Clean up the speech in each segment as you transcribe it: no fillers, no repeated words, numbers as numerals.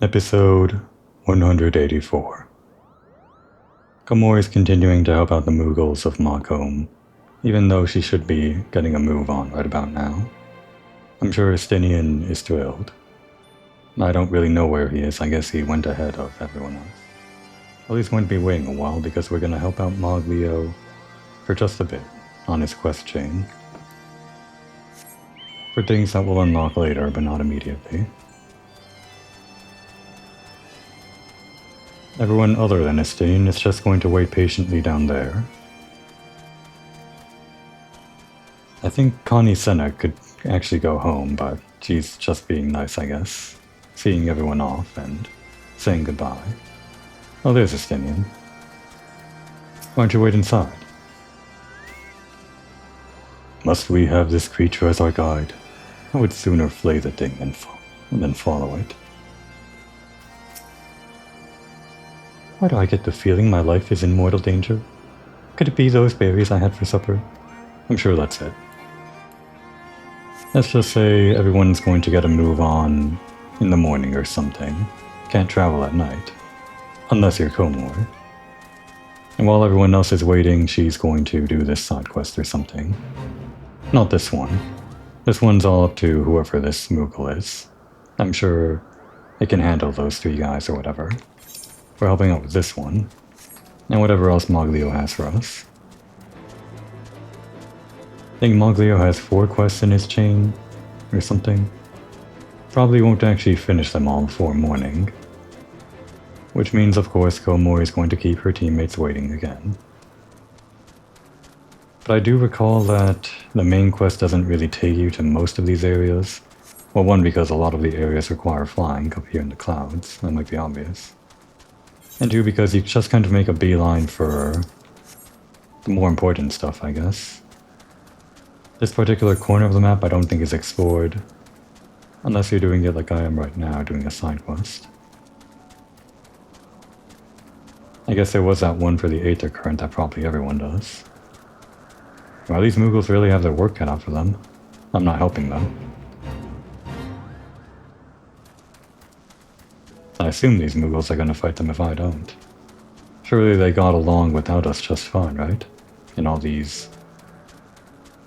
Episode 184. Komori is continuing to help out the Moogles of Mockholm, even though she should be getting a move on right about now. I'm sure Estinian is thrilled. I don't really know where he is. I guess he went ahead of everyone else. Well, he's going to be waiting a while because we're going to help out Moglio for just a bit on his quest chain. For things that will unlock later, but not immediately. Everyone other than Estinian is just going to wait patiently down there. I think Connie Senna could actually go home, but she's just being nice, I guess. Seeing everyone off and saying goodbye. Oh, there's Estinian. Why don't you wait inside? Must we have this creature as our guide? I would sooner flay the thing than follow it. Why do I get the feeling my life is in mortal danger? Could it be those berries I had for supper? I'm sure that's it. Let's just say everyone's going to get a move on in the morning or something. Can't travel at night. Unless you're Komori. And while everyone else is waiting, she's going to do this side quest or something. Not this one. This one's all up to whoever this Moogle is. I'm sure it can handle those 3 guys or whatever. We're helping out with this one. And whatever else Moglio has for us. I think Moglio has 4 quests in his chain, or something. Probably won't actually finish them all before morning. Which means, of course, Komori is going to keep her teammates waiting again. But I do recall that the main quest doesn't really take you to most of these areas. Well, one, because a lot of the areas require flying up here in the clouds. That might be obvious. And 2, because you just kind of make a beeline for the more important stuff, I guess. This particular corner of the map I don't think is explored. Unless you're doing it like I am right now, doing a side quest. I guess there was that one for the Aether Current that probably everyone does. Well, these Moogles really have their work cut out for them. I'm not helping them. I assume these Moogles are gonna fight them if I don't. Surely they got along without us just fine, right? In all these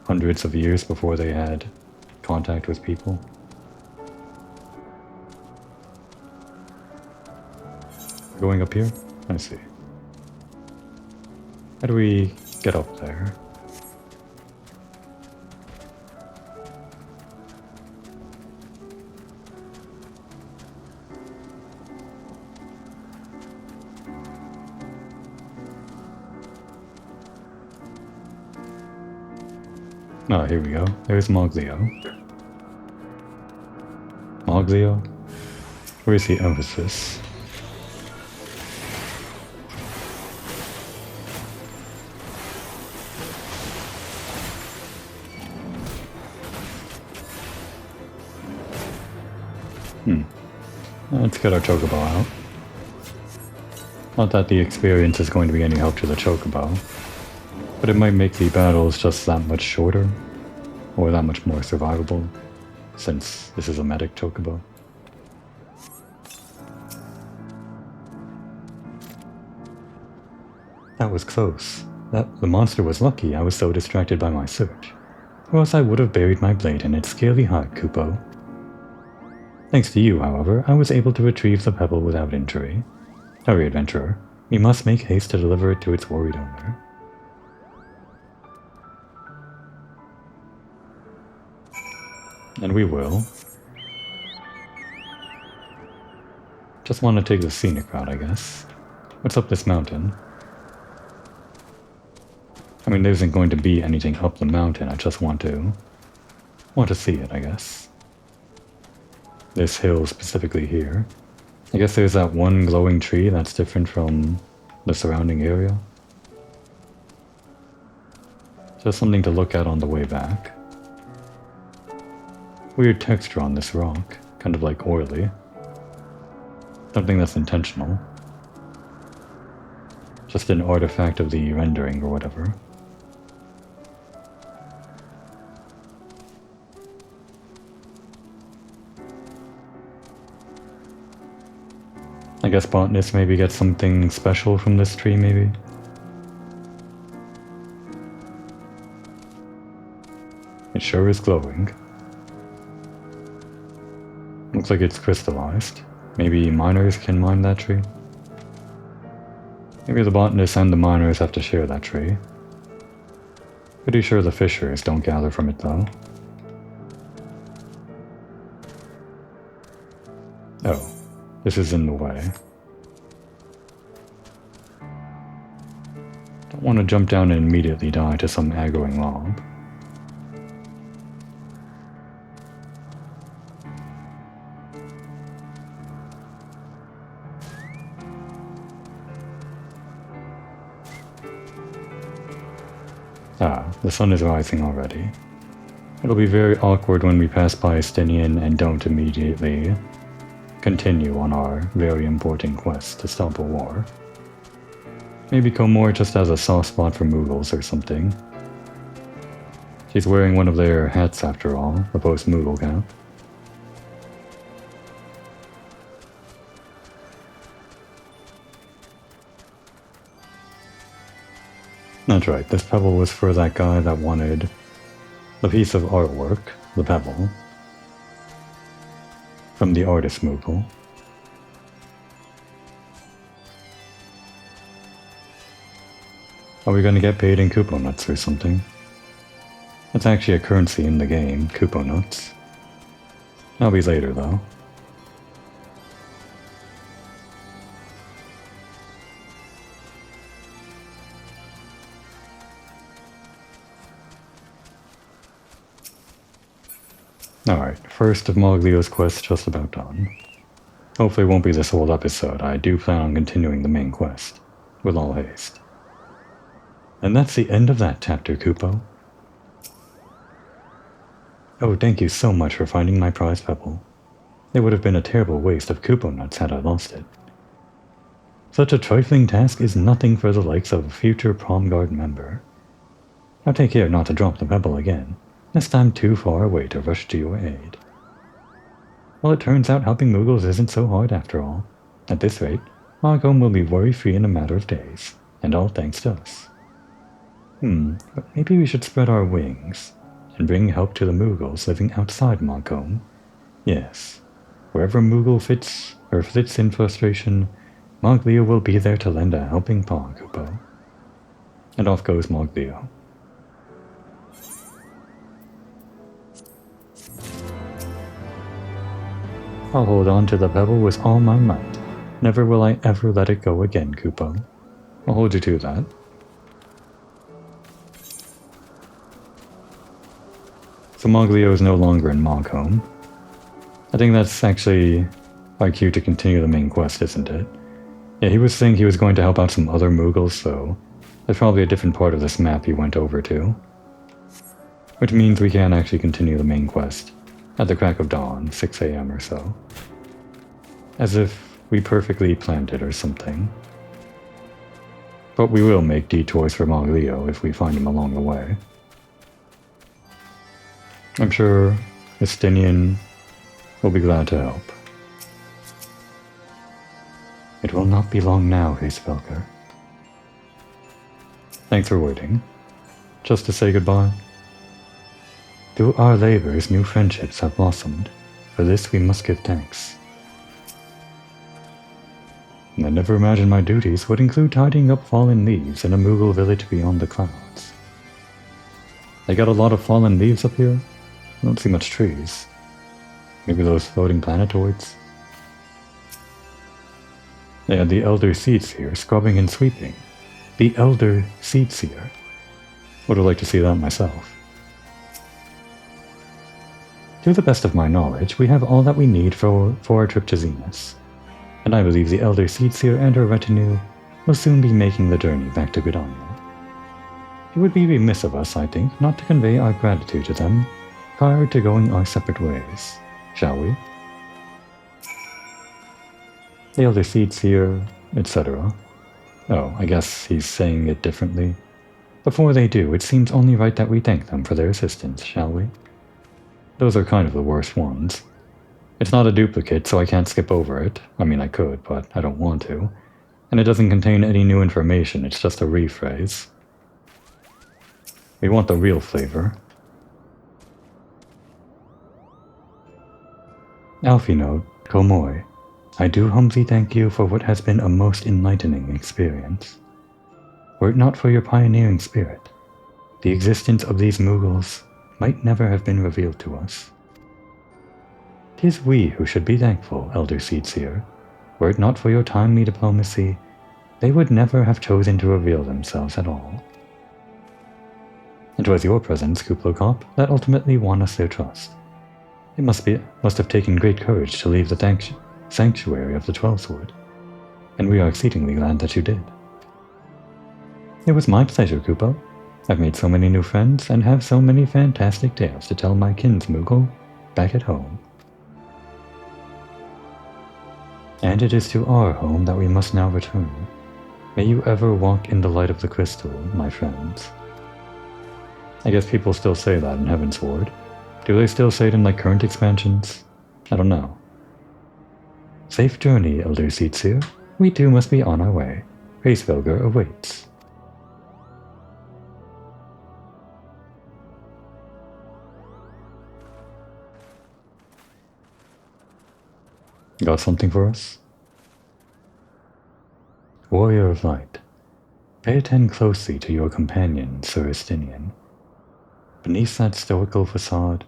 hundreds of years before they had contact with people. Going up here? I see. How do we get up there? Oh, here we go. There's Moglio. Moglio? Where is the emphasis? Let's get our Chocobo out. Not that the experience is going to be any help to the Chocobo, but it might make the battles just that much shorter, or that much more survivable, since this is a medic Chocobo. That was close. The monster was lucky I was so distracted by my search, or else I would have buried my blade in its scaly hide, Kupo. Thanks to you, however, I was able to retrieve the pebble without injury. Hurry, adventurer. We must make haste to deliver it to its worried owner. And we will. Just want to take the scenic route, I guess. What's up this mountain? I mean, there isn't going to be anything up the mountain, I just want to see it, I guess. This hill specifically here. I guess there's that one glowing tree that's different from the surrounding area. Just something to look at on the way back. Weird texture on this rock, kind of like oily. Something that's intentional. Just an artifact of the rendering or whatever. I guess botanists maybe get something special from this tree, maybe? It sure is glowing. Looks like it's crystallized. Maybe miners can mine that tree? Maybe the botanists and the miners have to share that tree. Pretty sure the fishers don't gather from it though. Oh, this is in the way. Don't want to jump down and immediately die to some aggroing mob. Ah, the sun is rising already. It'll be very awkward when we pass by Stinian and don't immediately continue on our very important quest to stop a war. Maybe Komor just has a soft spot for Mughals or something. She's wearing one of their hats after all, the post-Mughal cap. That's right, this pebble was for that guy that wanted the piece of artwork, the pebble, from the artist Mughal. Are we gonna get paid in Kupo nuts or something? That's actually a currency in the game, Kupo nuts. That'll be later though. Alright, first of Moglio's quest just about done. Hopefully it won't be this whole episode. I do plan on continuing the main quest, with all haste. And that's the end of that chapter, Kupo. Oh, thank you so much for finding my prize pebble. It would have been a terrible waste of Kupo nuts had I lost it. Such a trifling task is nothing for the likes of a future prom guard member. Now take care not to drop the pebble again, lest I'm too far away to rush to your aid. Well, it turns out helping Mughals isn't so hard after all. At this rate, Margome will be worry-free in a matter of days, and all thanks to us. But maybe we should spread our wings, and bring help to the Mughals living outside Margome. Yes, wherever Mughal flits in frustration, Moglio will be there to lend a helping paw, Kupo. And off goes Moglio. I'll hold on to the pebble with all my might. Never will I ever let it go again, Kupo. I'll hold you to that. So Moglio is no longer in Margome. I think that's actually our cue to continue the main quest, isn't it? Yeah, he was saying he was going to help out some other Mughals, so there's probably a different part of this map he went over to. Which means we can actually continue the main quest at the crack of dawn, 6 AM or so. As if we perfectly planned it or something. But we will make detours for Moglio if we find him along the way. I'm sure Estinian will be glad to help. It will not be long now, Heavensward. Thanks for waiting. Just to say goodbye. Through our labors, new friendships have blossomed. For this we must give thanks. I never imagined my duties would include tidying up fallen leaves in a Mughal village beyond the clouds. They got a lot of fallen leaves up here? I don't see much trees. Maybe those floating planetoids? They had the Elder Seedseer scrubbing and sweeping. The Elder Seedseer. Would have liked to see that myself. To the best of my knowledge, we have all that we need for our trip to Zenith, and I believe the Elder Seedseer and her retinue will soon be making the journey back to Gridania. It would be remiss of us, I think, not to convey our gratitude to them prior to going our separate ways, shall we? The Elder Seedseer, etc. Oh, I guess he's saying it differently. Before they do, it seems only right that we thank them for their assistance, shall we? Those are kind of the worst ones. It's not a duplicate, so I can't skip over it. I mean, I could, but I don't want to. And it doesn't contain any new information, it's just a rephrase. We want the real flavor. Alphinaud, Komoi, I do humbly thank you for what has been a most enlightening experience. Were it not for your pioneering spirit, the existence of these Mughals might never have been revealed to us. 'Tis we who should be thankful, Elder Seedseer. Were it not for your timely diplomacy, they would never have chosen to reveal themselves at all. It was your presence, Kuplokop, that ultimately won us their trust. It must have taken great courage to leave the sanctuary of the Twelveswood, and we are exceedingly glad that you did. It was my pleasure, Kupo. I've made so many new friends and have so many fantastic tales to tell my kinsmoogle back at home. And it is to our home that we must now return. May you ever walk in the light of the crystal, my friends. I guess people still say that in Heavensward. Do they still say it in like current expansions? I don't know. Safe journey, Elder Seedseer. We too must be on our way. Racevelger awaits. Got something for us? Warrior of Light, pay attention closely to your companion, Sir Estinian. Beneath that stoical facade,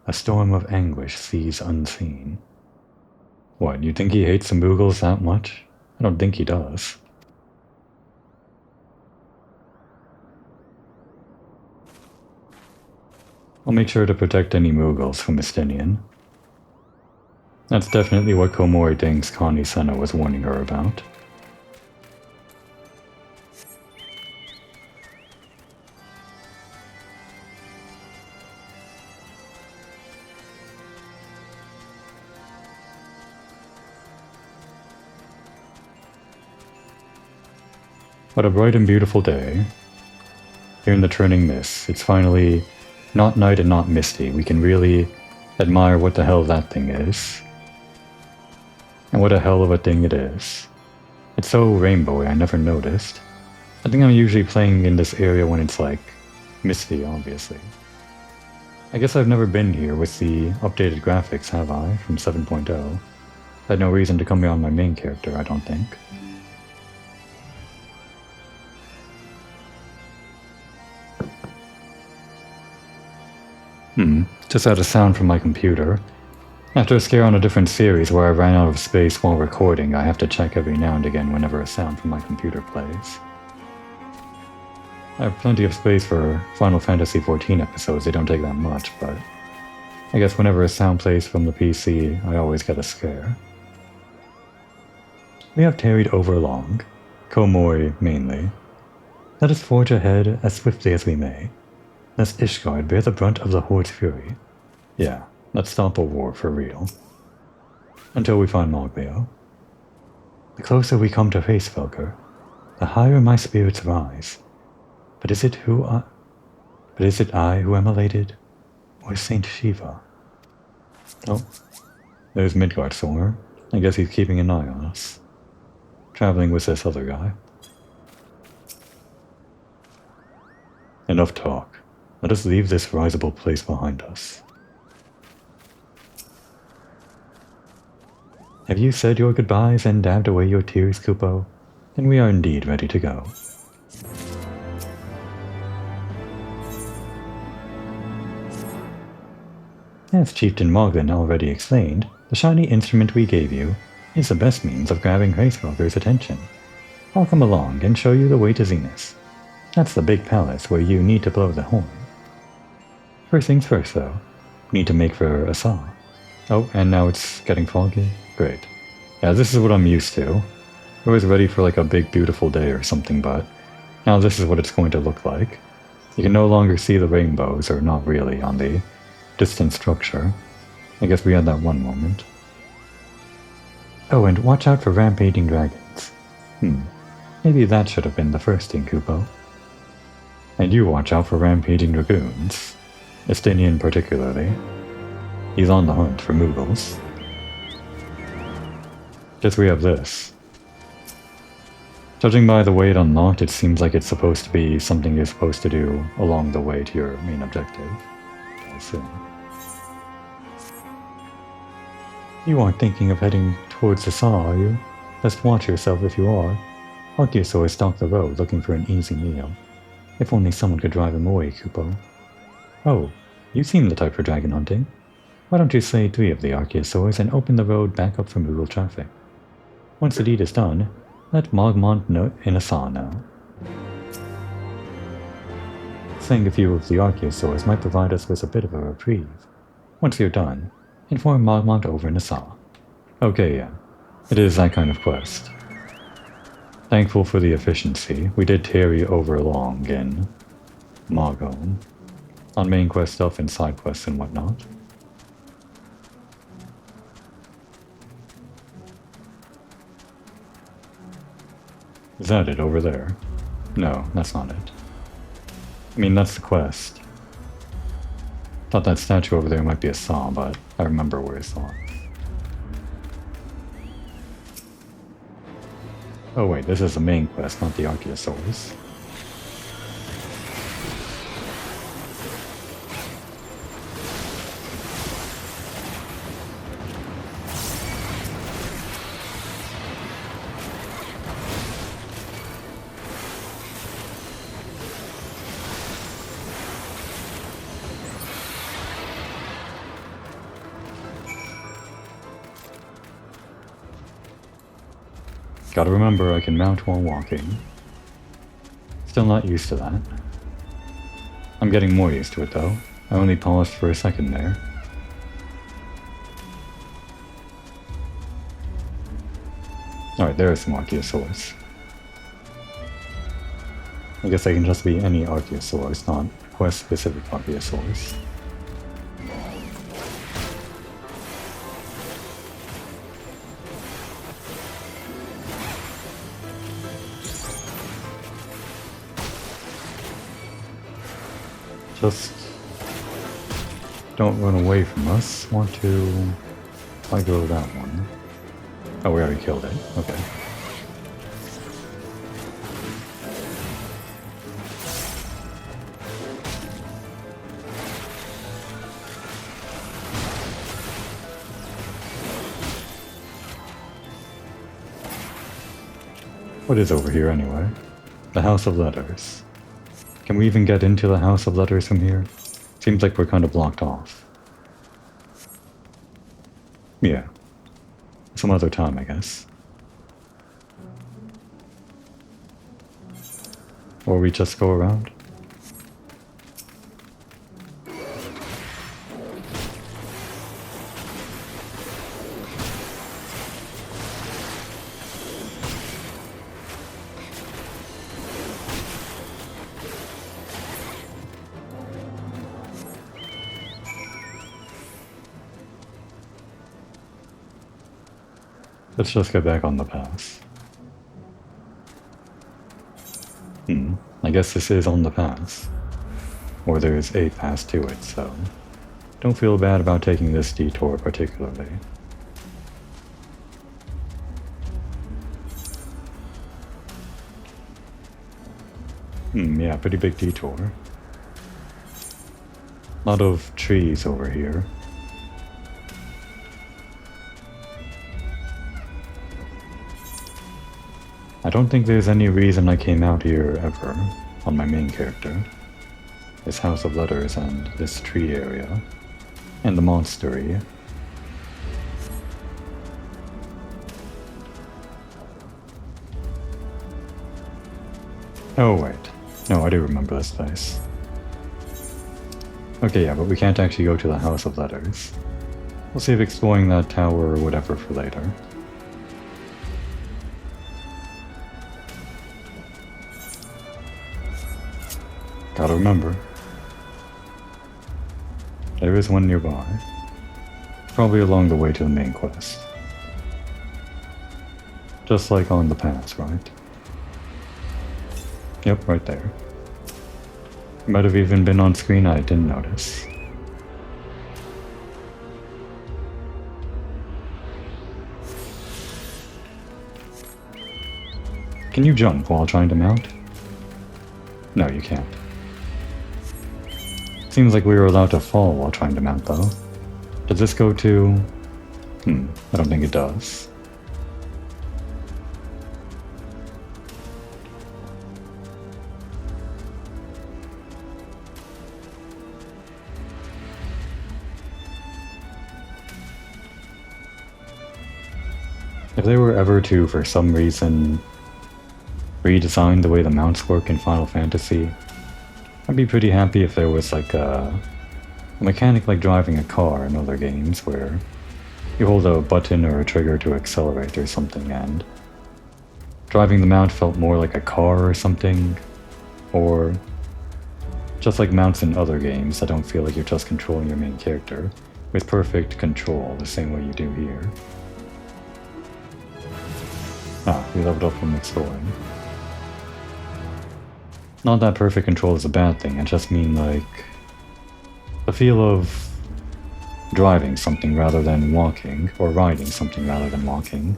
a storm of anguish sees unseen. What, you think he hates the Mughals that much? I don't think he does. I'll make sure to protect any Mughals from Estinian. That's definitely what Komori thinks Connie Senna was warning her about. What a bright and beautiful day. Here in the turning mist, it's finally not night and not misty. We can really admire what the hell that thing is. And what a hell of a thing it is. It's so rainbowy, I never noticed. I think I'm usually playing in this area when it's like misty, obviously. I guess I've never been here with the updated graphics, have I, from 7.0. I had no reason to come here on my main character, I don't think. Just had a sound from my computer. After a scare on a different series where I ran out of space while recording, I have to check every now and again whenever a sound from my computer plays. I have plenty of space for Final Fantasy XIV episodes, they don't take that much, but I guess whenever a sound plays from the PC, I always get a scare. We have tarried overlong, Komori mainly. Let us forge ahead as swiftly as we may, lest Ishgard bear the brunt of the Horde's fury. Yeah, let's stop a war for real. Until we find Moglio. The closer we come to Racevelger, the higher my spirits rise. But is it I who am elated, or Saint Shiva? Oh, there's Midgard somewhere. I guess he's keeping an eye on us. Traveling with this other guy. Enough talk. Let us leave this risible place behind us. Have you said your goodbyes and dabbed away your tears, Kupo? Then we are indeed ready to go. As Chieftain Moglin already explained, the shiny instrument we gave you is the best means of grabbing Racevelger's attention. I'll come along and show you the way to Zenith. That's the big palace where you need to blow the horn. First things first, though. Need to make for a saw. Oh, and now it's getting foggy? Great. Yeah, this is what I'm used to. I was ready for like a big beautiful day or something, but now this is what it's going to look like. You can no longer see the rainbows, or not really, on the distant structure. I guess we had that one moment. Oh, and watch out for rampaging dragons. Maybe that should have been the first thing, Kupo. And you watch out for rampaging dragoons. Estinian particularly. He's on the hunt for Mughals. Guess we have this. Judging by the way it unlocked, it seems like it's supposed to be something you're supposed to do along the way to your main objective. I assume. You aren't thinking of heading towards the saw, are you? Best watch yourself if you are. Archosaurs stalk the road looking for an easy meal. If only someone could drive him away, Kupo. Oh, you seem the type for dragon hunting. Why don't you slay 3 of the Archosaurs and open the road back up for Moogle traffic? Once the deed is done, let Mogmont in a saw know. Slaying a few of the Archosaurs might provide us with a bit of a reprieve. Once you're done, inform Mogmont over in a saw. Okay, yeah. It is that kind of quest. Thankful for the efficiency, we did tarry over long in Mogone, on main quest stuff and side quests and whatnot. Is that it over there? No, that's not it. I mean, that's the quest. Thought that statue over there might be a saw, but I remember where I saw it. Oh wait, this is the main quest, not the Archosaurs. Gotta remember, I can mount while walking. Still not used to that. I'm getting more used to it though. I only paused for a second there. Alright, there are some Archosaurs. I guess they can just be any Archosaurs, not quest-specific Archosaurs. Just don't run away from us. Want to... I go that one. Oh, we already killed it. Okay. What is over here anyway? The House of Letters. Can we even get into the House of Letters from here? Seems like we're kind of blocked off. Yeah. Some other time, I guess. Or we just go around? Let's just get back on the pass. I guess this is on the pass. Or there's a pass to it, so... don't feel bad about taking this detour particularly. Yeah, pretty big detour. Lot of trees over here. I don't think there's any reason I came out here ever, on my main character. This House of Letters and this tree area, and the monstery. Oh wait, no, I do remember this place. Okay, yeah, but we can't actually go to the House of Letters. We'll save exploring that tower or whatever for later. Gotta remember. There is one nearby. Probably along the way to the main quest. Just like on the pass, right? Yep, right there. Might have even been on screen, I didn't notice. Can you jump while trying to mount? No, you can't. Seems like we were allowed to fall while trying to mount, though. Does this go to... I don't think it does. If they were ever to, for some reason, redesign the way the mounts work in Final Fantasy, I'd be pretty happy if there was like a mechanic like driving a car in other games where you hold a button or a trigger to accelerate or something, and driving the mount felt more like a car or something, or just like mounts in other games that don't feel like you're just controlling your main character with perfect control the same way you do here. Ah, we leveled up from exploring. Not that perfect control is a bad thing, I just mean like the feel of driving something rather than walking, or riding something rather than walking.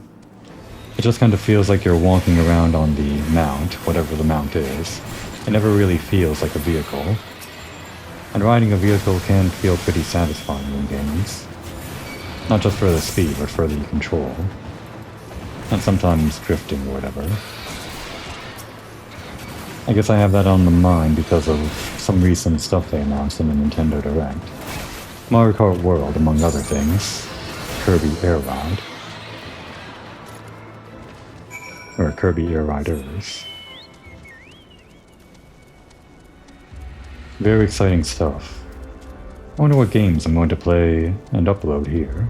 It just kind of feels like you're walking around on the mount, whatever the mount is. It never really feels like a vehicle. And riding a vehicle can feel pretty satisfying in games. Not just for the speed, but for the control. And sometimes drifting or whatever. I guess I have that on the mind because of some recent stuff they announced in the Nintendo Direct. Mario Kart World, among other things. Kirby Air Ride. Or Kirby Air Riders. Very exciting stuff. I wonder what games I'm going to play and upload here.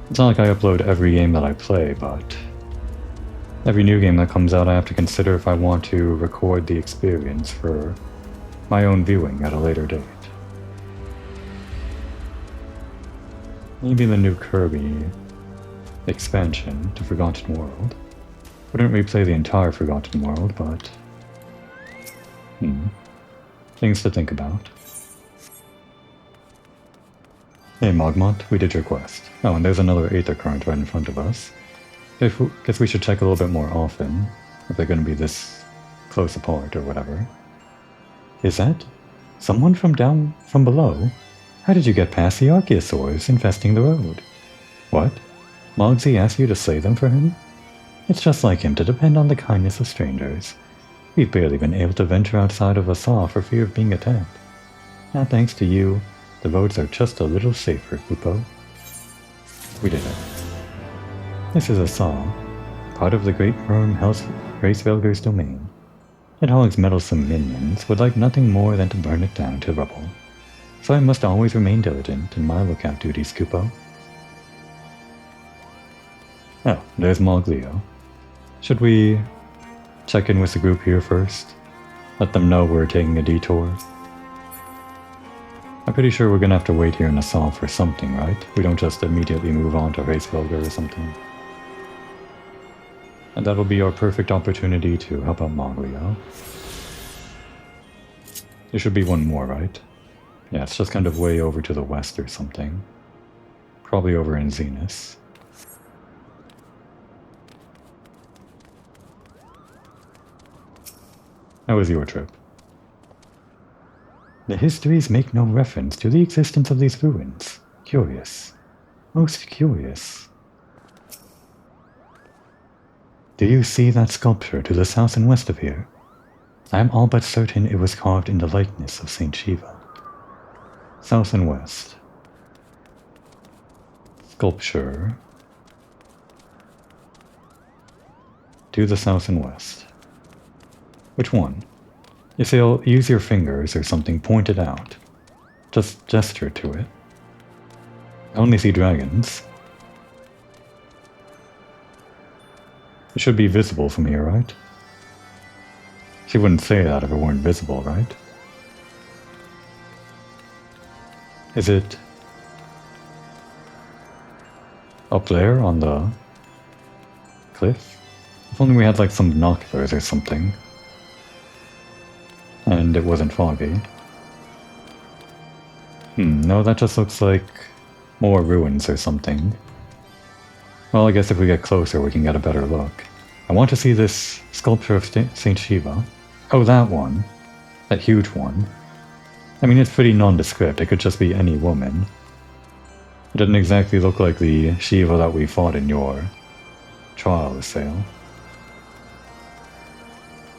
It's not like I upload every game that I play, but every new game that comes out I have to consider if I want to record the experience for my own viewing at a later date. Maybe the new Kirby expansion to Forgotten World. Wouldn't replay the entire Forgotten World, but... things to think about. Hey Mogmont, we did your quest. Oh, and there's another Aether Current right in front of us. Guess we should check a little bit more often, if they're gonna be this close apart or whatever. Is that someone from below? How did you get past the Archaeosaurs infesting the road? What? Mogsy asked you to slay them for him? It's just like him to depend on the kindness of strangers. We've barely been able to venture outside of Asa for fear of being attacked. Now thanks to you, the roads are just a little safer, Lupo. We did it. This is Asa, part of the great worm Racevelger's domain. It hogs meddlesome minions would like nothing more than to burn it down to rubble. So I must always remain diligent in my lookout duties, Kupo. Oh, there's Moglio. Should we check in with the group here first? Let them know we're taking a detour? I'm pretty sure we're gonna have to wait here in Assal for something, right? We don't just immediately move on to Racevelger or something. And that'll be our perfect opportunity to help out Moglio. There should be one more, right? Yeah, it's just kind of way over to the west or something. Probably over in Zenith. How was your trip? The histories make no reference to the existence of these ruins. Curious. Most curious. Do you see that sculpture to the south and west of here? I am all but certain it was carved in the likeness of Saint Shiva. South and west. Sculpture. To the south and west. Which one? If you'll use your fingers or something, point it out. Just gesture to it. I only see dragons. It should be visible from here, right? She wouldn't say that if it weren't visible, right? Is it up there on the cliff? If only we had like some binoculars or something. And it wasn't foggy. No, that just looks like more ruins or something. Well, I guess if we get closer we can get a better look. I want to see this sculpture of Saint Shiva. Oh, that one. That huge one. I mean, it's pretty nondescript. It could just be any woman. It doesn't exactly look like the Shiva that we fought in your trial sale.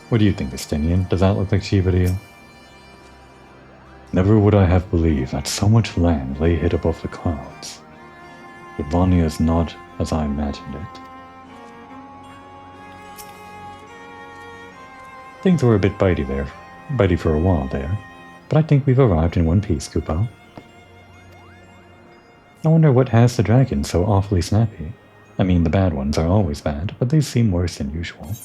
What do you think, Justinian? Does that look like Shiva to you? Never would I have believed that so much land lay hid above the clouds. Ivania is not as I imagined it. Things were a bit bitey for a while there, but I think we've arrived in one piece, Kupo. I wonder what has the dragon so awfully snappy. I mean, the bad ones are always bad, but they seem worse than usual.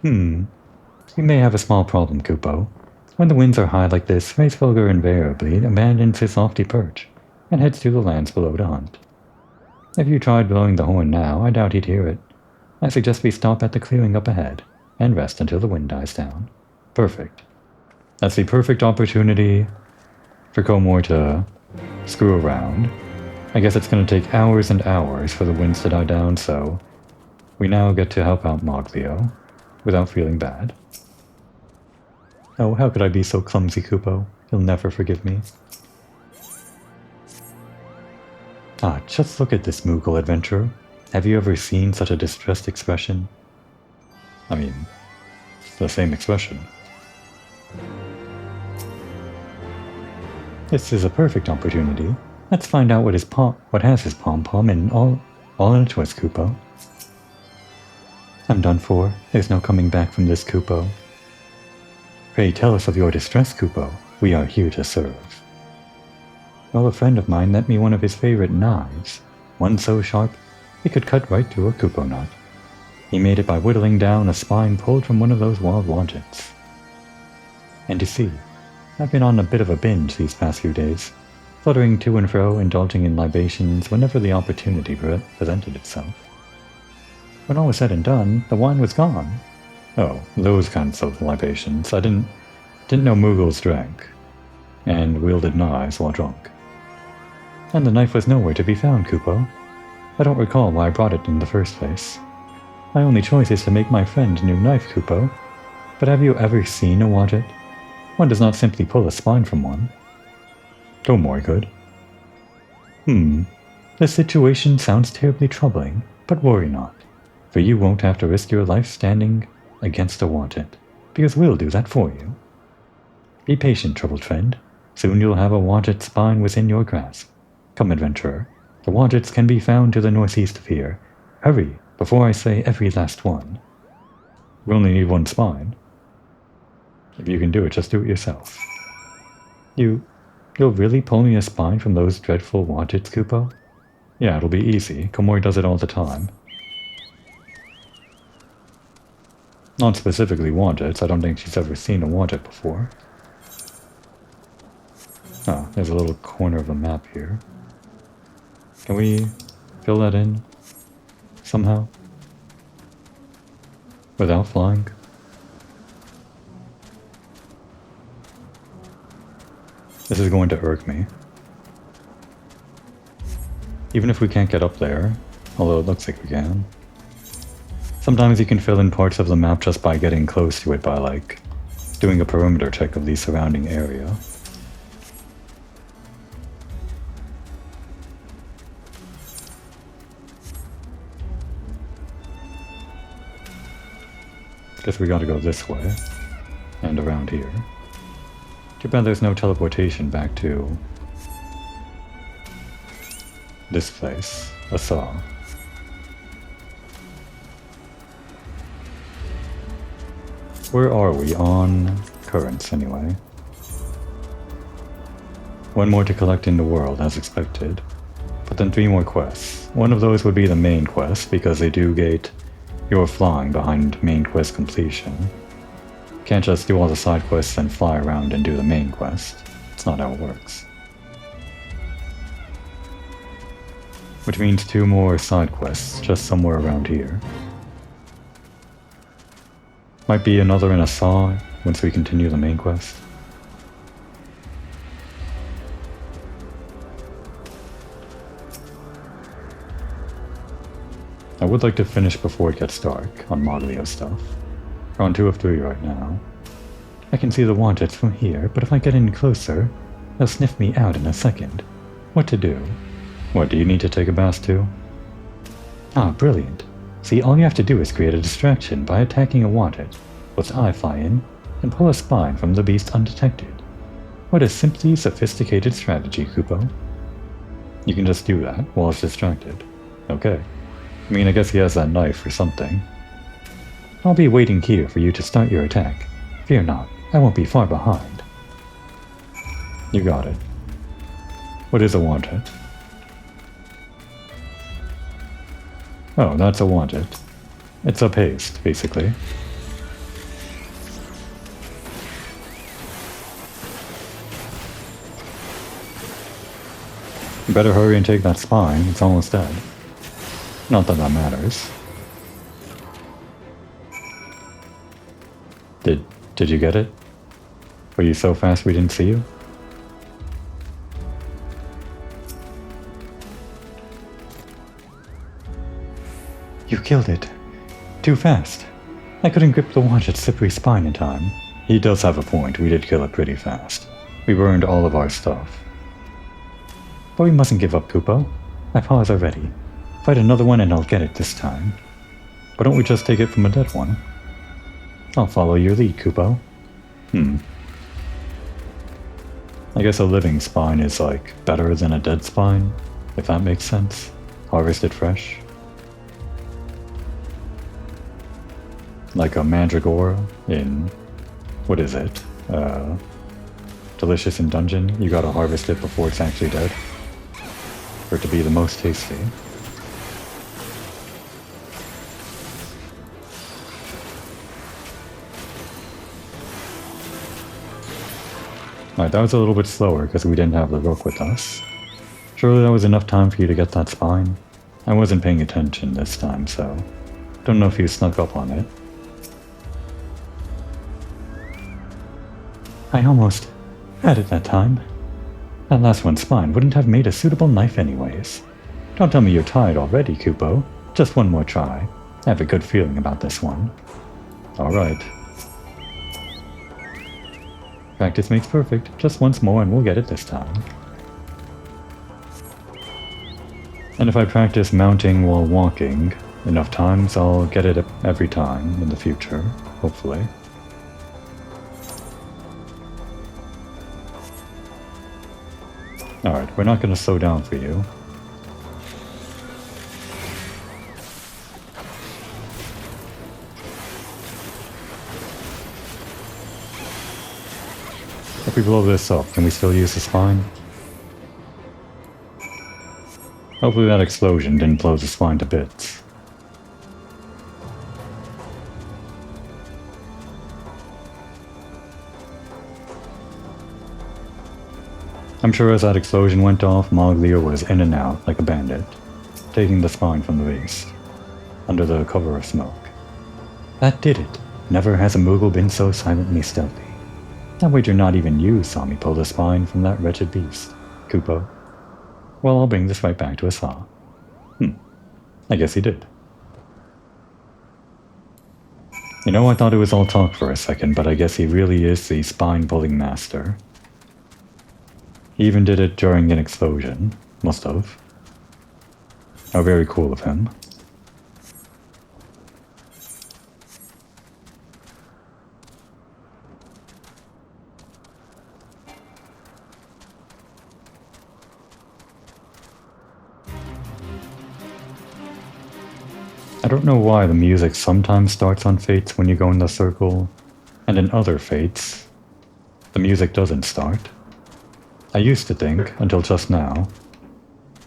We may have a small problem, Kupo. When the winds are high like this, Racefolger invariably abandons his lofty perch and heads to the lands below to hunt. If you tried blowing the horn now, I doubt he'd hear it. I suggest we stop at the clearing up ahead and rest until the wind dies down. Perfect. That's the perfect opportunity for Comor to screw around. I guess it's going to take hours and hours for the winds to die down, so we now get to help out Moglio without feeling bad. Oh, how could I be so clumsy, Kupo? He'll never forgive me. Ah, just look at this Moogle adventurer. Have you ever seen such a distressed expression? I mean, it's the same expression. This is a perfect opportunity. Let's find out what has his pom-pom and all in a twist, Kupo. I'm done for. There's no coming back from this, Kupo. Pray tell us of your distress, Kupo. We are here to serve. Well, a friend of mine lent me one of his favorite knives. One so sharp, it could cut right through a Kupo nut. He made it by whittling down a spine pulled from one of those wild wantons. And you see, I've been on a bit of a binge these past few days, fluttering to and fro, indulging in libations whenever the opportunity presented itself. When all was said and done, the wine was gone. Oh, those kinds of libations. I didn't know Moogles drank, and wielded knives while drunk. And the knife was nowhere to be found, Kupo. I don't recall why I brought it in the first place. My only choice is to make my friend a new knife, Kupo. But have you ever seen a Wadjet? One does not simply pull a spine from one. Comor could. The situation sounds terribly troubling, but worry not, for you won't have to risk your life standing against a Wadjet, because we'll do that for you. Be patient, troubled friend. Soon you'll have a Wadjet spine within your grasp. Come, adventurer. The Wadjets can be found to the northeast of here. Hurry, before I say every last one. We only need one spine. If you can do it, just do it yourself. You'll really pull me a spine from those dreadful Wadjets, Kupo? Yeah, it'll be easy. Comor does it all the time. Not specifically Wadjets. I don't think she's ever seen a Wadjet before. Oh, there's a little corner of the map here. Can we fill that in somehow? Without flying? This is going to irk me. Even if we can't get up there, although it looks like we can. Sometimes you can fill in parts of the map just by getting close to it by, like, doing a perimeter check of the surrounding area. Guess we gotta go this way, and around here. Too bad there's no teleportation back to this place, Asa. Where are we on currents, anyway? One more to collect in the world, as expected. But then 3 more quests. One of those would be the main quest, because they do gate your flying behind main quest completion. Can't just do all the side quests and fly around and do the main quest. It's not how it works. Which means 2 more side quests, just somewhere around here. Might be another in a saw once we continue the main quest. I would like to finish before it gets dark on Moglio stuff. We're on 2 of 3 right now. I can see the wanteds from here, but if I get any closer, they'll sniff me out in a second. What to do? What, do you need to take a bath too? Ah, brilliant. See, all you have to do is create a distraction by attacking a wanted, let I fly in, and pull a spine from the beast undetected. What a simply sophisticated strategy, Kupo. You can just do that while it's distracted. Okay. I mean, I guess he has that knife or something. I'll be waiting here for you to start your attack. Fear not, I won't be far behind. You got it. What is a wanted? Oh, that's a wanted. It's up haste, basically. You better hurry and take that spine, it's almost dead. Not that that matters. Did you get it? Were you so fast we didn't see you? You killed it. Too fast. I couldn't grip the wanted's slippery spine in time. He does have a point, we did kill it pretty fast. We burned all of our stuff. But we mustn't give up, Kupo. My paws are ready. Fight another one and I'll get it this time. Why don't we just take it from a dead one? I'll follow your lead, Kupo. I guess a living spine is like better than a dead spine, if that makes sense. Harvested fresh. Like a mandragora in, what is it? Delicious in Dungeon. You gotta harvest it before it's actually dead. For it to be the most tasty. Alright, that was a little bit slower because we didn't have the rook with us. Surely that was enough time for you to get that spine? I wasn't paying attention this time, so don't know if you snuck up on it. I almost had it that time. That last one's spine wouldn't have made a suitable knife anyways. Don't tell me you're tired already, Kupo. Just one more try. I have a good feeling about this one. Alright. Practice makes perfect. Just once more and we'll get it this time. And if I practice mounting while walking enough times, I'll get it every time in the future, hopefully. Alright, we're not going to slow down for you. If we blow this up, can we still use the spine? Hopefully that explosion didn't blow the spine to bits. I'm sure as that explosion went off, Moglio was in and out like a bandit, taking the spine from the beast, under the cover of smoke. That did it. Never has a Moogle been so silently stealthy. I wager not even you saw me pull the spine from that wretched beast, Kupo. Well, I'll bring this right back to us all. I guess he did. You know, I thought it was all talk for a second, but I guess he really is the spine-pulling master. He even did it during an explosion. Must have. How very cool of him. I don't know why the music sometimes starts on Fates when you go in the circle, and in other Fates, the music doesn't start. I used to think, until just now,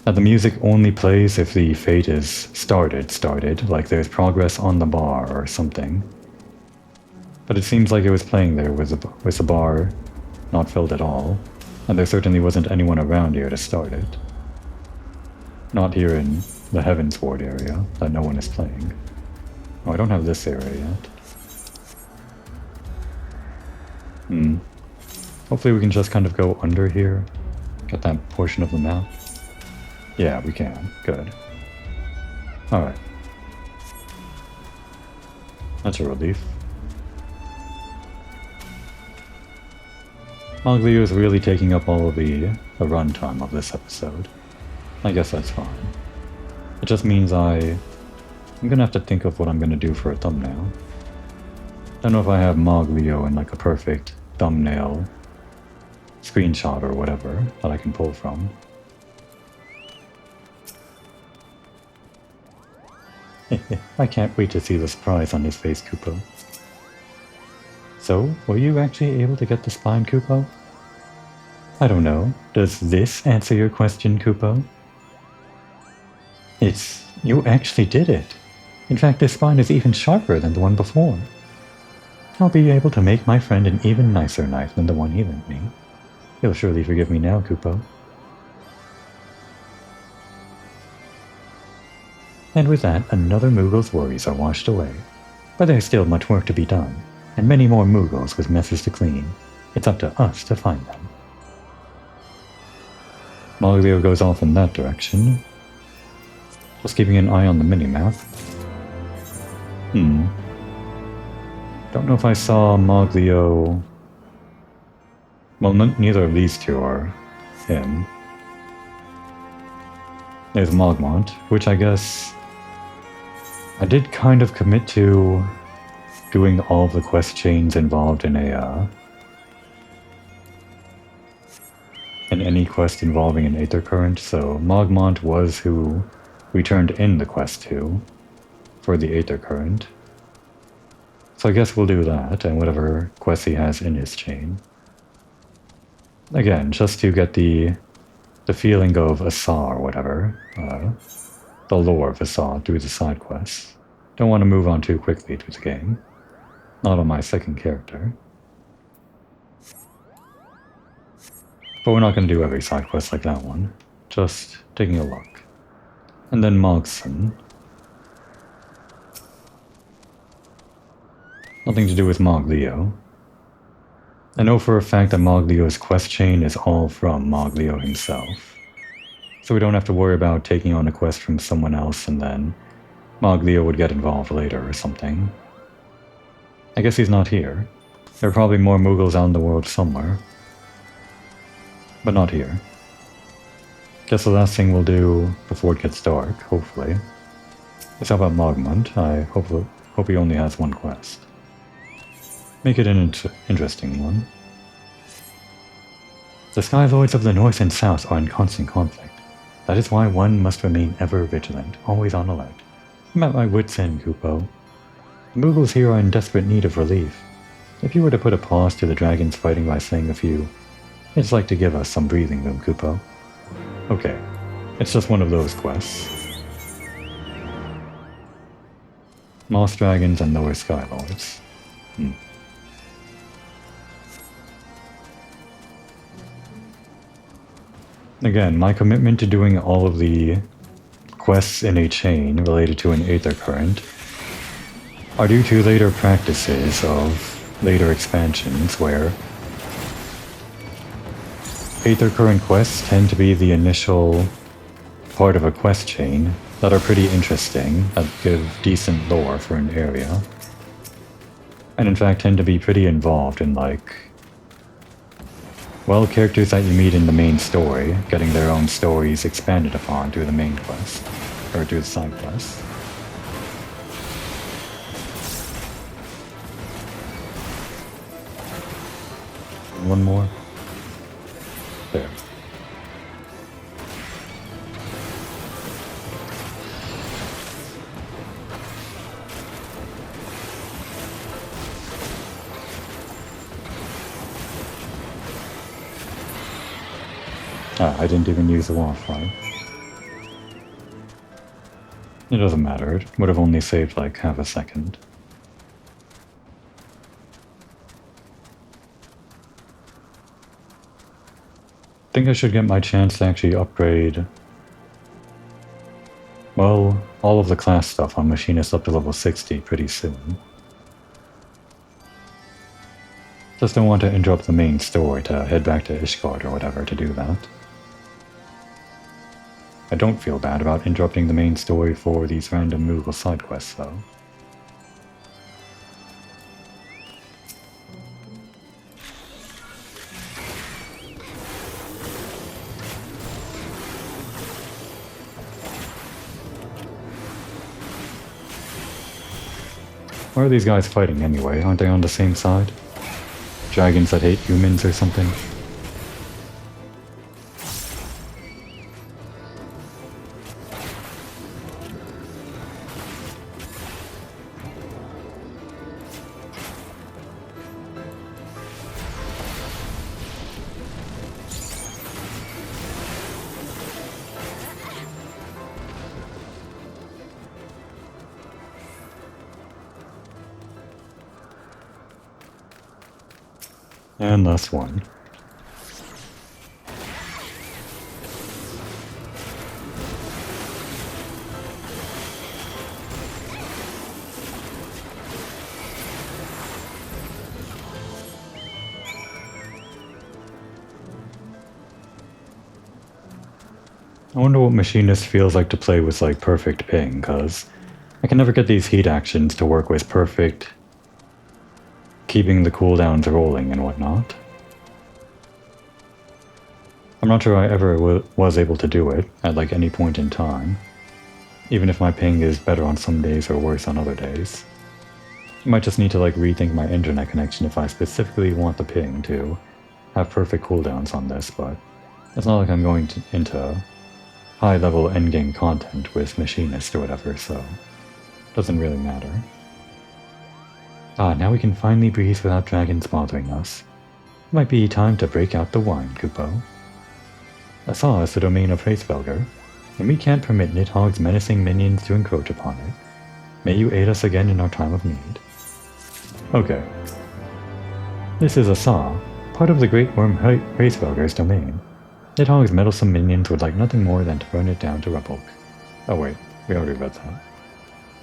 that the music only plays if the Fate is started, like there's progress on the bar or something. But it seems like it was playing there with the bar not filled at all, and there certainly wasn't anyone around here to start it. Not here in the Heavensward area, that no one is playing. Oh, I don't have this area yet. Hopefully we can just kind of go under here. Get that portion of the map. Yeah, we can. Good. Alright. That's a relief. Moglio is really taking up all of the runtime of this episode. I guess that's fine. It just means I'm gonna have to think of what I'm gonna do for a thumbnail. Don't know if I have Moglio in like a perfect thumbnail screenshot or whatever that I can pull from. I can't wait to see the surprise on his face, Kupo. So, were you actually able to get the spine, Kupo? I don't know. Does this answer your question, Kupo? You actually did it. In fact, this spine is even sharper than the one before. I'll be able to make my friend an even nicer knife than the one he lent me. He'll surely forgive me now, Kupo. And with that, another Moogle's worries are washed away. But there's still much work to be done, and many more Moogles with messes to clean. It's up to us to find them. Moglio goes off in that direction. Just keeping an eye on the minimap. Don't know if I saw Moglio... Well, neither of these two are him. There's Mogmont, which I guess... I did kind of commit to doing all the quest chains involved in any quest involving an Aether Current, so Mogmont was who we turned in the quest to for the Aether Current. So I guess we'll do that, and whatever quest he has in his chain. Again, just to get the feeling of Asa or whatever, the lore of Asa through the side quests. Don't want to move on too quickly through the game. Not on my second character. But we're not going to do every side quest like that one. Just taking a look. And then Mogson. Nothing to do with Moglio. I know for a fact that Moglio's quest chain is all from Moglio himself. So we don't have to worry about taking on a quest from someone else and then Moglio would get involved later or something. I guess he's not here. There are probably more Moogles out in the world somewhere. But not here. Guess the last thing we'll do before it gets dark, hopefully, is how about Mogmont. I hope he only has one quest. Make it an interesting one. The Sky Lords of the North and South are in constant conflict. That is why one must remain ever vigilant, always on alert. I'm at my wit's end, Kupo. The Moogles here are in desperate need of relief. If you were to put a pause to the dragons fighting by saying a few, it's like to give us some breathing room, Kupo. Okay, it's just one of those quests. Moss Dragons and Lower Sky Lords. Again, my commitment to doing all of the quests in a chain related to an Aether Current are due to later practices of later expansions where Aether Current quests tend to be the initial part of a quest chain that are pretty interesting, that give decent lore for an area, and in fact tend to be pretty involved in well, characters that you meet in the main story, getting their own stories expanded upon through the main quest, or through the side quest. One more. There. I didn't even use the wildfire. It doesn't matter, it would have only saved like half a second. I think I should get my chance to actually upgrade, well, all of the class stuff on Machinist up to level 60 pretty soon. Just don't want to interrupt the main story to head back to Ishgard or whatever to do that. I don't feel bad about interrupting the main story for these random Moogle side quests though. Why are these guys fighting anyway? Aren't they on the same side? Dragons that hate humans or something? And last one. I wonder what Machinist feels like to play with like perfect ping, cause I can never get these heat actions to work with perfect keeping the cooldowns rolling and whatnot. I'm not sure I ever was able to do it at like any point in time, even if my ping is better on some days or worse on other days. I might just need to like rethink my internet connection if I specifically want the ping to have perfect cooldowns on this, but it's not like I'm going into high-level endgame content with Machinist or whatever, so it doesn't really matter. Ah, now we can finally breathe without dragons bothering us. It might be time to break out the wine, Kupo. Asa is the domain of Hraesvelgr, and we can't permit Nidhogg's menacing minions to encroach upon it. May you aid us again in our time of need. Okay. This is Asa, part of the Great Worm Hraesvelgr's domain. Nidhogg's meddlesome minions would like nothing more than to burn it down to rubble. Oh wait, we already read that.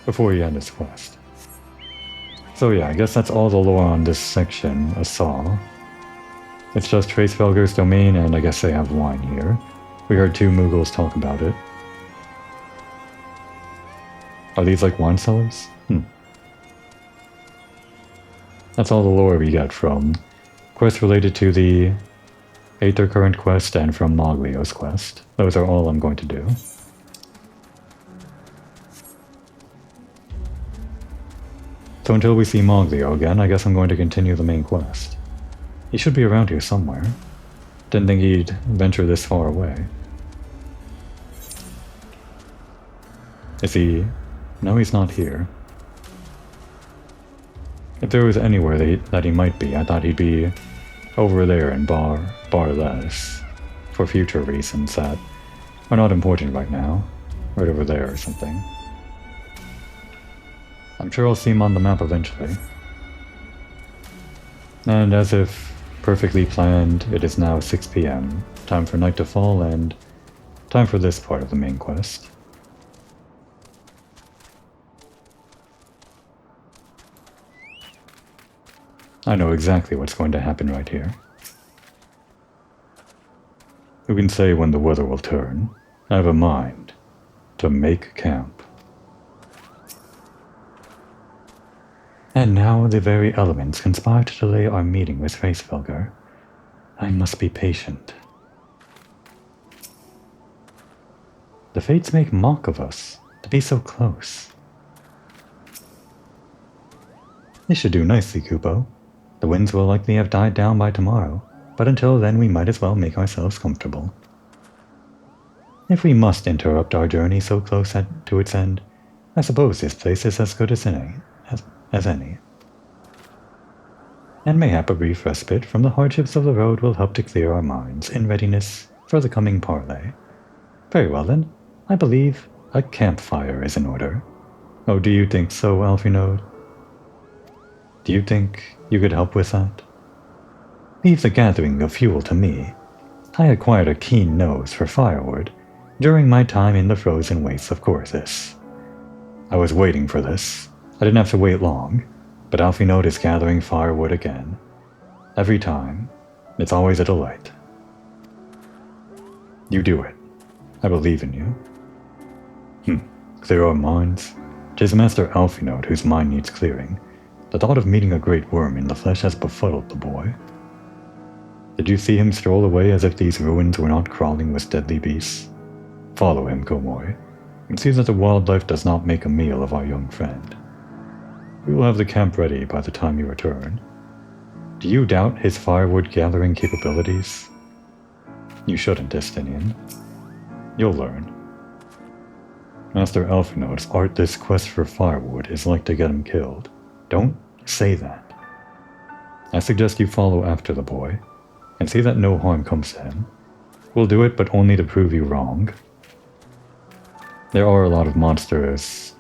Before we end this quest. So yeah, I guess that's all the lore on this section, Asa. It's just Hraesvelgr's domain, and I guess they have wine here. We heard two Mughals talk about it. Are these like wine cellars? That's all the lore we get from quests related to the Aether Current quest and from Moglio's quest. Those are all I'm going to do. So until we see Moglio again, I guess I'm going to continue the main quest. He should be around here somewhere. Didn't think he'd venture this far away. Is he... No, he's not here. If there was anywhere that he might be, I thought he'd be over there in Barless, for future reasons that are not important right now. Right over there or something. I'm sure I'll see him on the map eventually. And as if perfectly planned, it is now 6 PM. Time for night to fall and time for this part of the main quest. I know exactly what's going to happen right here. Who can say when the weather will turn? I have a mind to make camp. And now the very elements conspire to delay our meeting with Hraesvelgr. I must be patient. The fates make mock of us, to be so close. This should do nicely, Kupo. The winds will likely have died down by tomorrow, but until then we might as well make ourselves comfortable. If we must interrupt our journey so close to its end, I suppose this place is as good as any. And mayhap a brief respite from the hardships of the road will help to clear our minds in readiness for the coming parley. Very well then, I believe a campfire is in order. Oh, do you think so, Alphinaud? Do you think you could help with that? Leave the gathering of fuel to me. I acquired a keen nose for firewood during my time in the frozen wastes of Korthis. I was waiting for this. I didn't have to wait long, but Alphinaud is gathering firewood again. Every time, it's always a delight. You do it. I believe in you. Clear our minds. 'Tis Master Alphinaud whose mind needs clearing. The thought of meeting a great worm in the flesh has befuddled the boy. Did you see him stroll away as if these ruins were not crawling with deadly beasts? Follow him, Komoy, and see that the wildlife does not make a meal of our young friend. We will have the camp ready by the time you return. Do you doubt his firewood gathering capabilities? You shouldn't, Destinian. You'll learn. Master Alphinaud's artless quest for firewood is like to get him killed. Don't say that. I suggest you follow after the boy, and see that no harm comes to him. We'll do it, but only to prove you wrong. There are a lot of monsters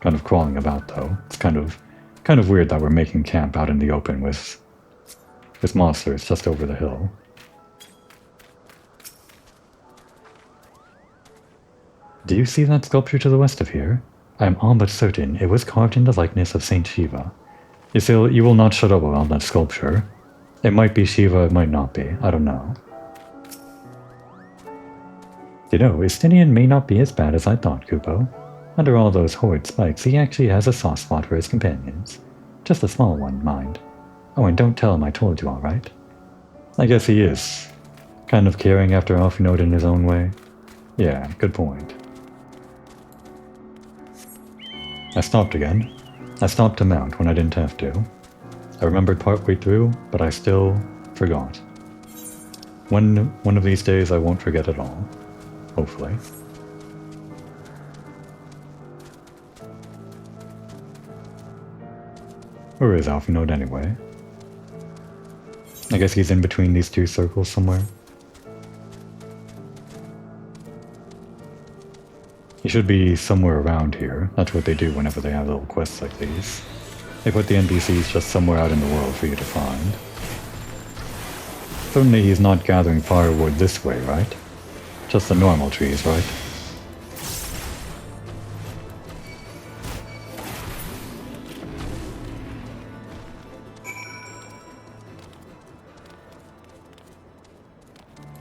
kind of crawling about, though. It's kind of weird that we're making camp out in the open with monsters just over the hill. Do you see that sculpture to the west of here? I am all but certain it was carved in the likeness of Saint Shiva. You will not shut up about that sculpture. It might be Shiva, it might not be. I don't know. You know, Istinian may not be as bad as I thought, Kupo. Under all those horrid spikes, he actually has a soft spot for his companions. Just a small one, mind. Oh, and don't tell him I told you, alright? I guess he is. Kind of caring after Alphinaud in his own way. Yeah, good point. I stopped again. I stopped to mount when I didn't have to. I remembered partway through, but I still forgot. One of these days I won't forget it all. Hopefully. Where is Alphinaud anyway? I guess he's in between these two circles somewhere. He should be somewhere around here. That's what they do whenever they have little quests like these. They put the NPCs just somewhere out in the world for you to find. Certainly he's not gathering firewood this way, right? Just the normal trees, right?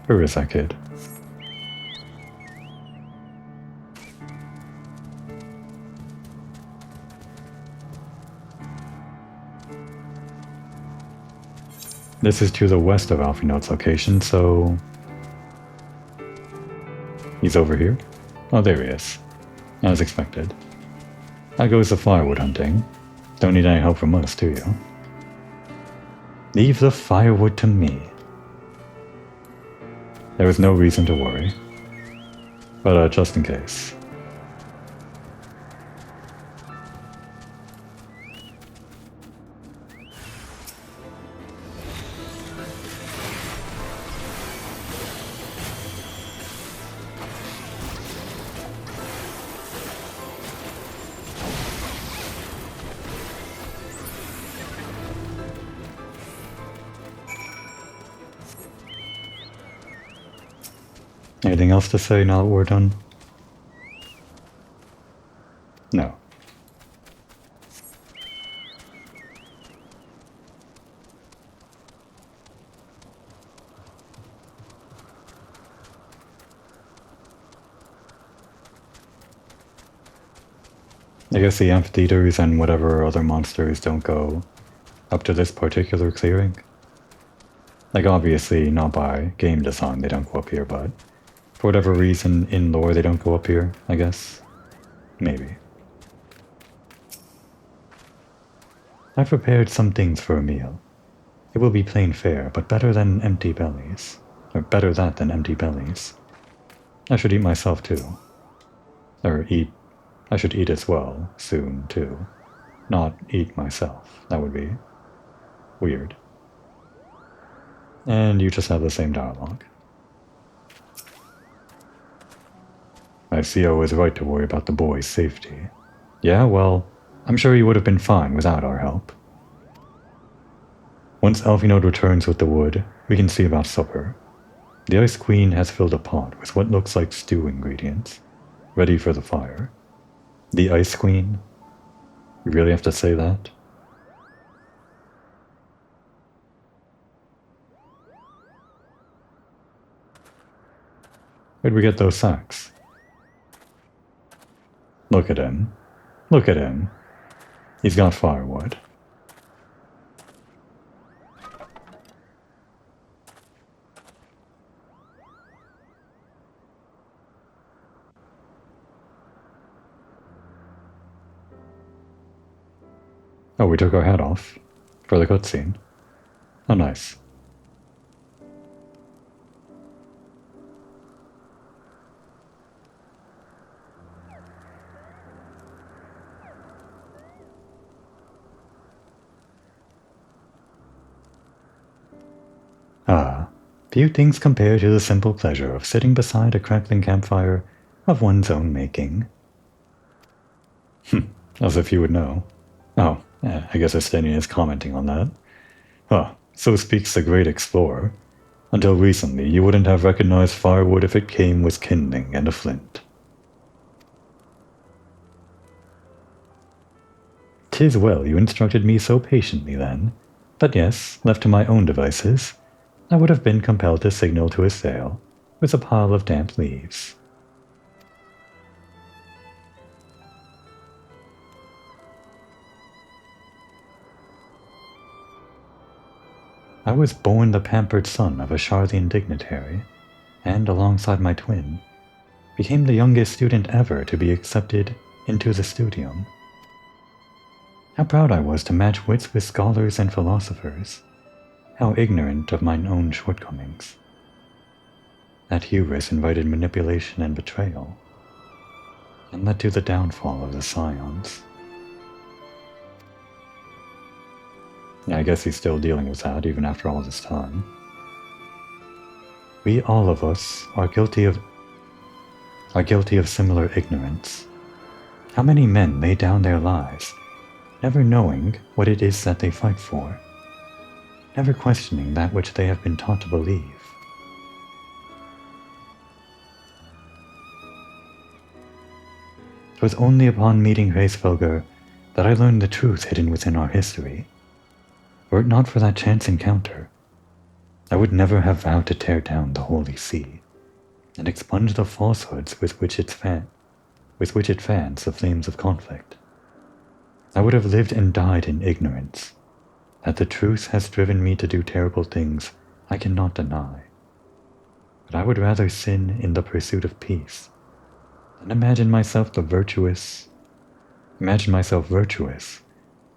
Where is that kid? This is to the west of Alphinaud's location, so... He's over here? Oh, there he is. As expected. How goes the firewood hunting? Don't need any help from us, do you? Leave the firewood to me. There was no reason to worry. But just in case. Anything else to say now that we're done? No. I guess the amphitheaters and whatever other monsters don't go up to this particular clearing. Like, obviously, not by game design, they don't go up here, but for whatever reason, in lore, they don't go up here, I guess. Maybe. I've prepared some things for a meal. It will be plain fare, but better than empty bellies. Or better that than empty bellies. I should eat myself too. I should eat as well, soon, too. Not eat myself. That would be weird. And you just have the same dialogue. My CO is right to worry about the boy's safety. Yeah, well, I'm sure he would have been fine without our help. Once Alphinaud returns with the wood, we can see about supper. The Ice Queen has filled a pot with what looks like stew ingredients, ready for the fire. The Ice Queen? You really have to say that? Where'd we get those sacks? Look at him. Look at him. He's got firewood. Oh, we took our hat off for the cutscene. Oh, nice. Ah, few things compare to the simple pleasure of sitting beside a crackling campfire of one's own making. As if you would know. Oh, I guess Estinian is commenting on that. Ah, so speaks the great explorer. Until recently, you wouldn't have recognized firewood if it came with kindling and a flint. 'Tis well you instructed me so patiently then, but yes, left to my own devices, I would have been compelled to signal to a sail with a pile of damp leaves. I was born the pampered son of a Charlian dignitary, and alongside my twin, became the youngest student ever to be accepted into the studium. How proud I was to match wits with scholars and philosophers, how ignorant of mine own shortcomings. That hubris invited manipulation and betrayal, and led to the downfall of the Scions. Yeah, I guess he's still dealing with that even after all this time. We all of us are guilty of similar ignorance. How many men lay down their lives, never knowing what it is that they fight for, never questioning that which they have been taught to believe. It was only upon meeting Hraesvelgr that I learned the truth hidden within our history. Were it not for that chance encounter, I would never have vowed to tear down the Holy See and expunge the falsehoods with which it fans the flames of conflict. I would have lived and died in ignorance that the truth has driven me to do terrible things I cannot deny. But I would rather sin in the pursuit of peace than imagine myself virtuous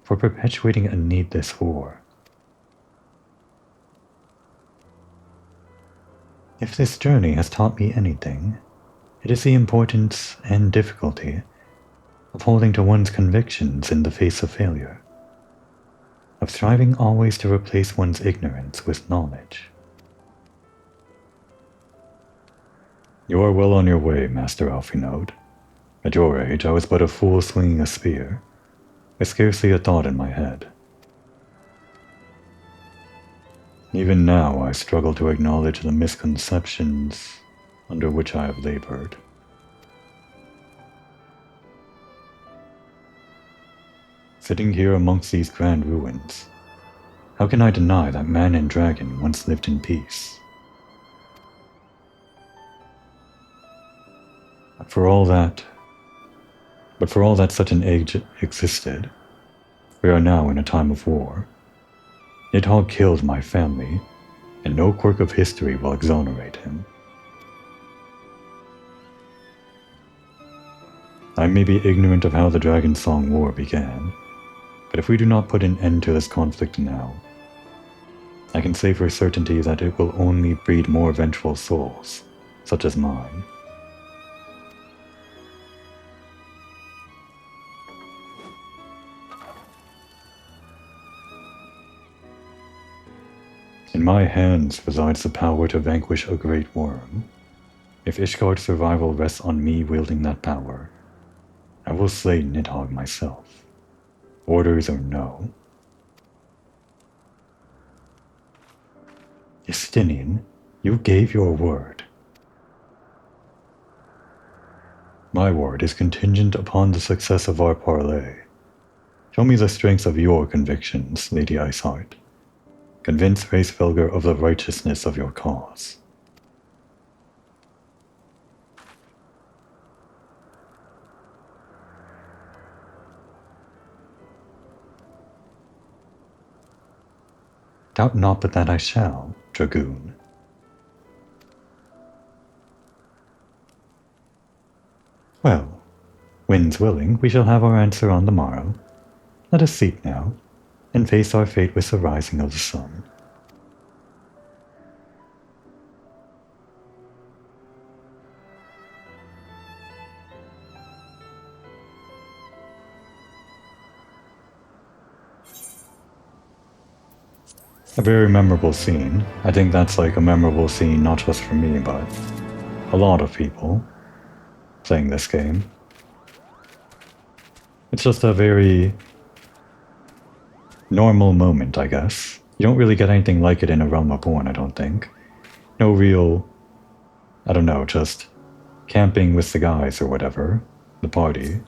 for perpetuating a needless war. If this journey has taught me anything, it is the importance and difficulty of holding to one's convictions in the face of failure, of striving always to replace one's ignorance with knowledge. You are well on your way, Master Alphinaud. At your age, I was but a fool swinging a spear, with scarcely a thought in my head. Even now, I struggle to acknowledge the misconceptions under which I have labored. Sitting here amongst these grand ruins, how can I deny that man and dragon once lived in peace? But for all that such an age existed, we are now in a time of war. Nidhogg killed my family, and no quirk of history will exonerate him. I may be ignorant of how the Dragon Song War began, but if we do not put an end to this conflict now, I can say for certainty that it will only breed more vengeful souls, such as mine. In my hands resides the power to vanquish a great worm. If Ishgard's survival rests on me wielding that power, I will slay Nidhogg myself. Orders or no. Estinian, you gave your word. My word is contingent upon the success of our parley. Show me the strength of your convictions, Lady Iceheart. Convince Hraesvelgr of the righteousness of your cause. Doubt not but that I shall, Dragoon. Well, winds willing, we shall have our answer on the morrow. Let us sleep now, and face our fate with the rising of the sun. A very memorable scene. I think that's like a memorable scene not just for me, but a lot of people playing this game. It's just a very normal moment, I guess. You don't really get anything like it in A Realm Reborn, I don't think. No real, I don't know, just camping with the guys or whatever. The party.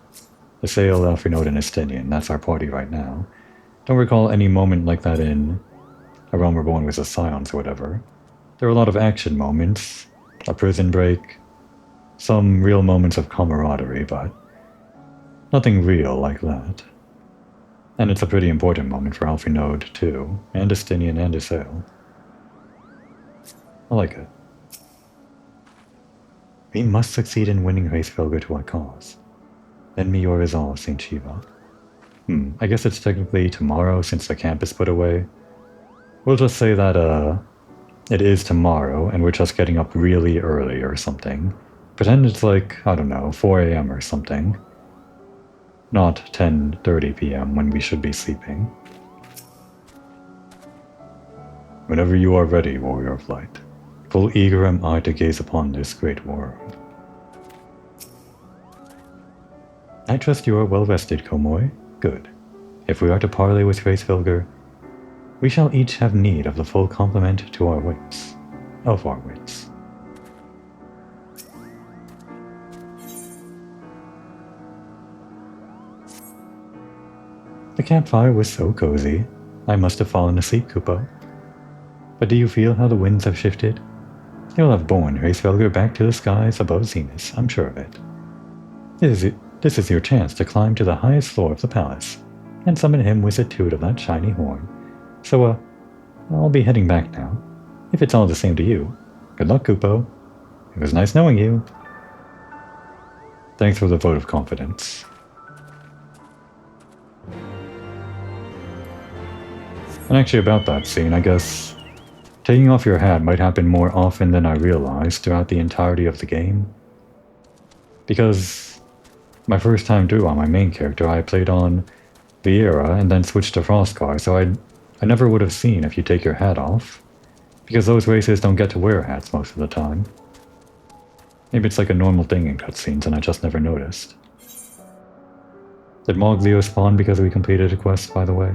The Sail, Alphinaud, and Estinian, that's our party right now. Don't recall any moment like that in A Realm Reborn with the Scions or whatever. There were a lot of action moments, a prison break, some real moments of camaraderie, but nothing real like that. And it's a pretty important moment for Alphinaud too, and Estinian and Isail. I like it. We must succeed in winning Hraesvelgr to our cause. Lend me your resolve, Saint Shiva. I guess it's technically tomorrow since the camp is put away. We'll just say that, it is tomorrow and we're just getting up really early or something. Pretend it's like, I don't know, 4 AM or something. Not 10:30 PM when we should be sleeping. Whenever you are ready, warrior of light, full eager am I to gaze upon this great world. I trust you are well rested, Komoy. Good. If we are to parley with Hraesvelgr, we shall each have need of the full complement to our wits. Of our wits. The campfire was so cozy, I must have fallen asleep, Kupo. But do you feel how the winds have shifted? You'll have borne Hraesvelgr back to the skies above Zenith, I'm sure of it. This is your chance to climb to the highest floor of the palace, and summon him with a toot of that shiny horn. So, I'll be heading back now, if it's all the same to you. Good luck, Kupo. It was nice knowing you. Thanks for the vote of confidence. And actually about that scene, I guess taking off your hat might happen more often than I realized throughout the entirety of the game. Because my first time through on my main character, I played on Viera and then switched to Frostguard, so I never would have seen if you take your hat off, because those races don't get to wear hats most of the time. Maybe it's like a normal thing in cutscenes and I just never noticed. Did Moglio spawn because we completed a quest, by the way?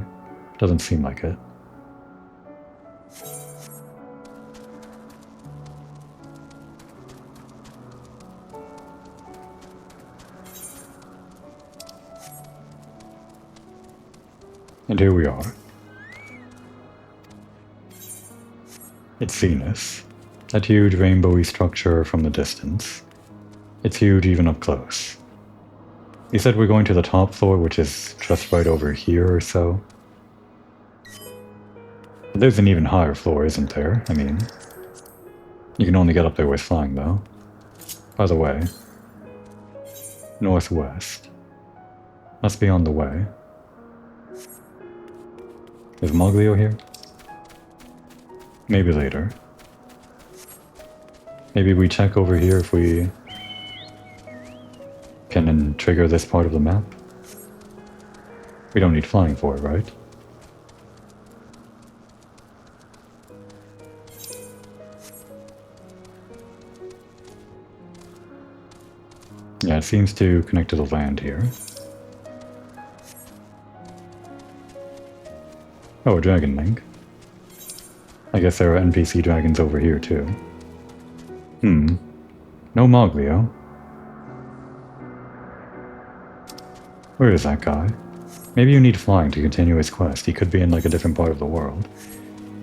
Doesn't seem like it. And here we are. It's Zenith, that huge rainbowy structure from the distance. It's huge even up close. You said we're going to the top floor, which is just right over here or so. But there's an even higher floor, isn't there? I mean, you can only get up there with flying, though. By the way, northwest. Must be on the way. Is Moglio here? Maybe later. Maybe we check over here if we can trigger this part of the map. We don't need flying for it, right? Yeah, it seems to connect to the land here. Oh, a dragon link. I guess there are NPC dragons over here too. No Moglio. Where is that guy? Maybe you need flying to continue his quest. He could be in like a different part of the world.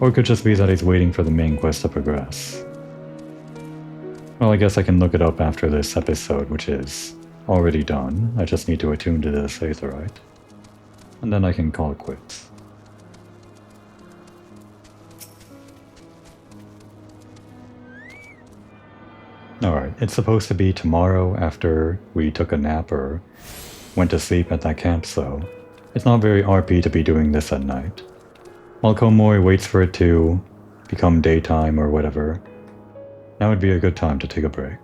Or it could just be that he's waiting for the main quest to progress. Well, I guess I can look it up after this episode, which is already done. I just need to attune to this Aetherite. And then I can call it quits. Alright, it's supposed to be tomorrow after we took a nap or went to sleep at that camp, so It's not very RP to be doing this at night. While Komori waits for it to become daytime or whatever, now would be a good time to take a break.